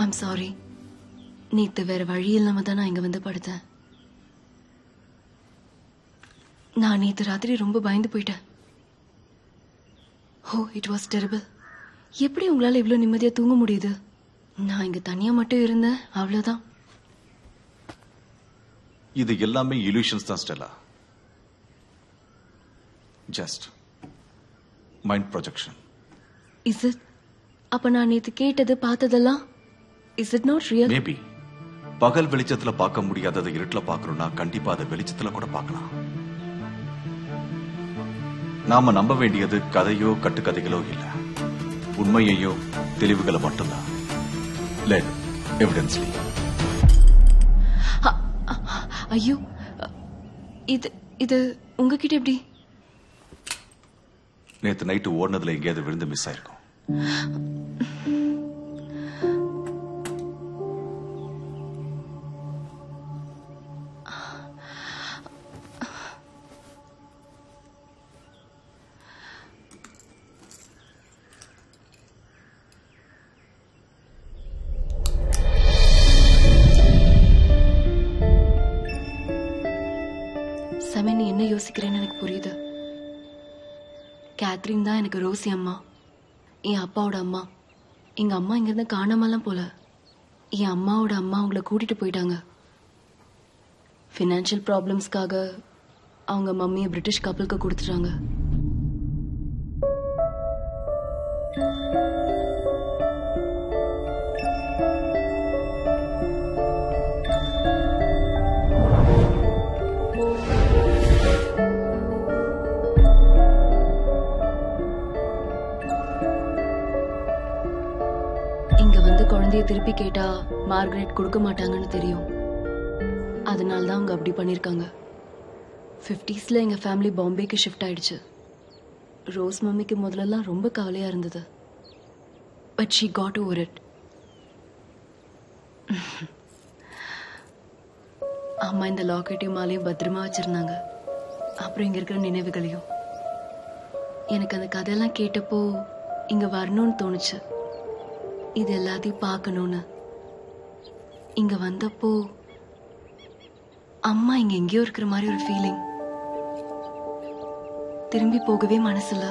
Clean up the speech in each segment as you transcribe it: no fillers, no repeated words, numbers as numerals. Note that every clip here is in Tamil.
I'm sorry. நேத்து வேற வழி இல்லாம தான் நான் இங்க வந்து படுத்தேன். நான் நேத்து ராத்திரி ரொம்ப பயந்து போயிட்டேன். ஓ, இட் வாஸ் டெரிபிள். எப்படி உங்களால இவ்வளவு நிம்மதியா தூங்க முடியுது? நான் இங்க தனியா மட்டும் இருந்தேன், அவ்வளவுதான். இது எல்லாமே இல்யூஷன்ஸ் தான் Stella. Just mind projection. Is it? அப்ப நான் நேத்து கேட்டது பார்த்ததெல்லாம் is it not real? Maybe பகல் வெளிச்சத்துல பார்க்க முடியாததை இருட்டுல பார்க்கணும்னா கண்டிப்பா அதை வெளிச்சத்துல கூட பார்க்கலாம். நாம நம்ப வேண்டியது கதையோ கட்டுக்கதைகளோ இல்ல, உண்மையையோ தெளிவுகளை மட்டும்தான். Let evidence leave. ஐயோ, இது இது உங்ககிட்ட எப்படி? நேத்து நைட்டு ஓடுனதுல எங்கேயாவது விழுந்து மிஸ் ஆயிருக்கும். சமன், நீ என்ன யோசிக்கிறேன்னு எனக்கு புரியுது. கேத்ரின் தான் எனக்கு ரோசி அம்மா, என் அப்பாவோட அம்மா. எங்க அம்மா இங்கிருந்து காணாமலாம் போல. என் அம்மாவோட அம்மா அவங்கள கூட்டிட்டு போயிட்டாங்க. ஃபினான்ஷியல் ப்ராப்ளம்ஸ்க்காக அவங்க மம்மியை பிரிட்டிஷ் கப்பலுக்கு கொடுத்துட்டாங்க. இங்க வந்து குழந்தைய திருப்பி கேட்டா மார்கரெட் கொடுக்க மாட்டாங்கன்னு தெரியும். அதனால தான் அவங்க அப்படி பண்ணிருக்காங்க. 50ஸ்ல எங்க ஃபேமிலி பாம்பேக்கு ஷிஃப்ட் ஆயிடுச்சு. ரோஸ் மம்மிக்கு முதல்லலாம் ரொம்ப கவலையா இருந்தது. But she got over it. அம்மா இந்த லாக்கெட்டையும் மாலையும் பத்திரமா வச்சிருந்தாங்க. அப்புறம் இங்க இருக்கிற நினைவுகளையும். எனக்கு அந்த கதையெல்லாம் கேட்டப்போ இங்க வரணும்னு தோணுச்சு. இது எல்லாத்தையும் பார்க்கணும்னு. இங்க வந்தப்போ அம்மா இங்க எங்கேயோ இருக்கிற மாதிரி ஒரு ஃபீலிங். திரும்பி போகவே மனசுல.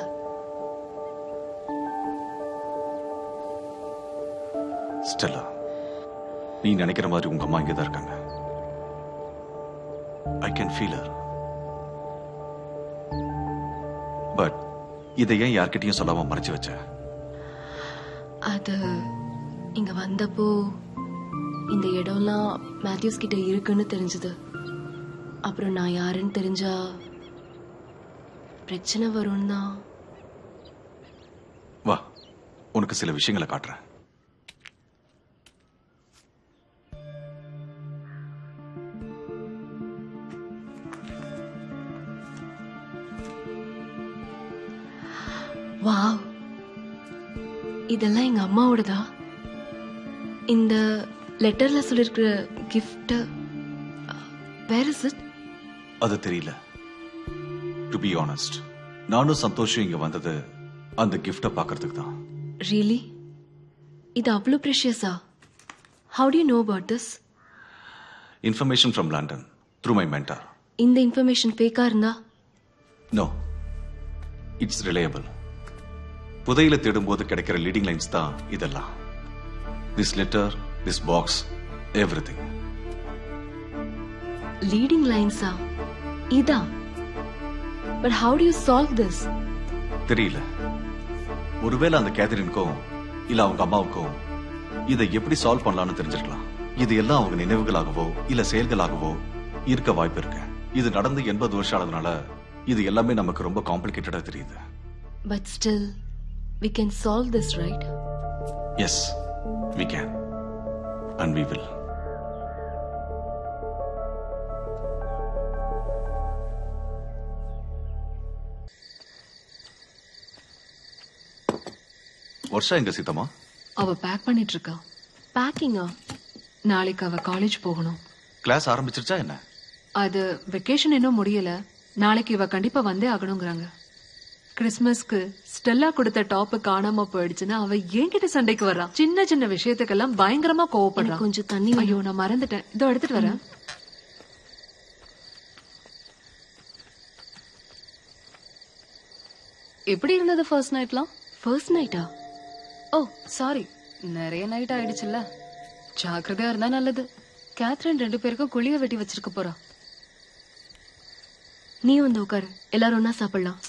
ஸ்டெல்லா, நீ நினைக்கிற மாதிரி உங்க அம்மா இங்கதான் இருக்காங்க. I can feel her. But இதை ஏன் யார்கிட்டயும் சொல்லாம மறைச்சு வச்ச? அது இங்க வந்தப்போ இந்த இடம்லாம் மேத்யூஸ் கிட்ட இருக்குன்னு தெரிஞ்சது. அப்புறம் நான் யாருன்னு தெரிஞ்சா பிரச்சனை வரும்னு தான். வா, உனக்கு சில விஷயங்களை காட்டுறேன். வாவ், இதெல்லாம் எங்க அம்மாவோடதா? இந்த லெட்டர்ல சொல்லிருக்கிற கிஃப்ட் வேர் இஸ் இட்? அது தெரியல. டு பி ஆனஸ்ட், நானும் சந்தோஷம் இங்க வந்தது அந்த கிஃப்ட பாக்குறதுக்கு தான். ரியலி? இது அவ்வளவு ப்ரெஷியஸா? How do you know about this? Information from London through my mentor. இந்த இன்ஃபர்மேஷன் ஃபேக்கா இருந்தா? No, it's reliable. புதையில தேடும்போது கிடைக்கிற லீடிங் லைன்ஸ் தான் இதெல்லாம். This letter, this box, everything. Leading லைன்ஸா? இதா? But how do you solve this? தெரியல. ஒருவேளை அந்த கேத்ரினுக்கும் இல்ல அவங்க அம்மாவுக்கும் இதை எப்படி சால்வ் பண்ணலாம்னு தெரிஞ்சிருக்கலாம். இது எல்லாம் அவங்க நினைவுகளாகவோ இல்ல செயல்களாகவோ இருக்க வாய்ப்பு இருக்கு. இது நடந்து 80 வருஷம் ஆனதுனால இது எல்லாமே நமக்கு ரொம்ப காம்ப்ளிகேட்டடா தெரியுது. But still we can solve this, right? Yes, we can. And we will. வருஷா எங்க சீதம்மா? அவ பேக் பண்ணிட்டு இருக்கா. பேக்கிங்கா? நாளைக்கு அவ காலேஜ் போகணும். கிளாஸ் ஆரம்பிச்சிருச்சா என்ன? அது வெக்கேஷன் இன்னும் முடியல. நாளைக்கு இவ கண்டிப்பா வந்தே ஆகணுங்கிறாங்க. கிறிஸ்மஸ்க்கு ஸ்டெல்லா கொடுத்த டாப் காணாம போயிடுச்சுன்னா அவ என்கிட்ட சண்டைக்கு வர்றான். சின்ன சின்ன விஷயத்துக்கெல்லாம் பயங்கரமா கோவப்படுறான். கொஞ்சம் தண்ணி ஐயோ நான் மறந்துட்டேன். இதோ எடுத்துட்டு வரேன். எப்படி இருந்தது ஃபர்ஸ்ட் நைட்லாம்? ஃபர்ஸ்ட் நைட்டா? ஓ சாரி, நிறைய நைட் ஆயிடுச்சுல்ல. ஜாக்கிரதையா இருந்தா நல்லது. கேத்ரின் 2 பேருக்கும் குழிய வெட்டி வச்சிருக்க போறா. நீ வந்து உட்காரு, எல்லாரும் ஒன்னா சாப்பிடலாம்.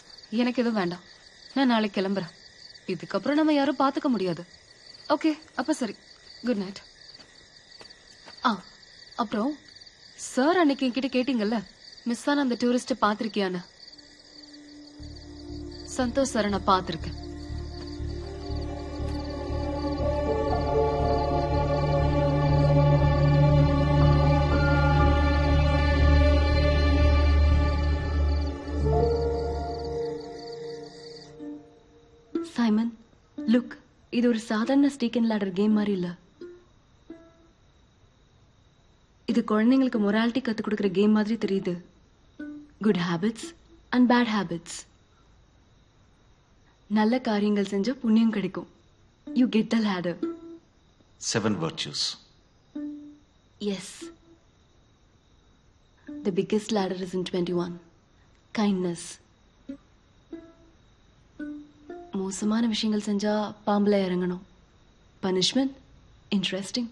எனக்கு எதுவும் வேண்டாம், நான் நாளைக்கு கிளம்புறேன். இதுக்கப்புறம் நம்ம யாரும் பாத்துக்க முடியாது. ஓகே அப்ப சரி, குட் நைட். அப்புறம் சார் அன்னைக்கு என்கிட்ட கேட்டீங்கல்ல, மிஸ் ஆன அந்த டூரிஸ்ட பாத்திருக்கியான்னு. சந்தோஷ் சார் நான் பாத்திருக்கேன். சைமன், லுக், இது ஒரு சாதாரண ஸ்டீக் அண்ட் லேடர் கேம் மாதிரி இல்ல. இது குழந்தைங்களுக்கு மொராலிட்டி கத்து கொடுக்கிற கேம் மாதிரி தெரியுது. Good habits and bad habits. நல்ல காரியங்கள் செஞ்சா புண்ணியம் கிடைக்கும். You get the ladder. 7 virtues. Yes. The biggest ladder is in 21. Kindness. மோசமான விஷயங்கள் செஞ்சா பாம்புல இறங்கணும். Punishment interesting.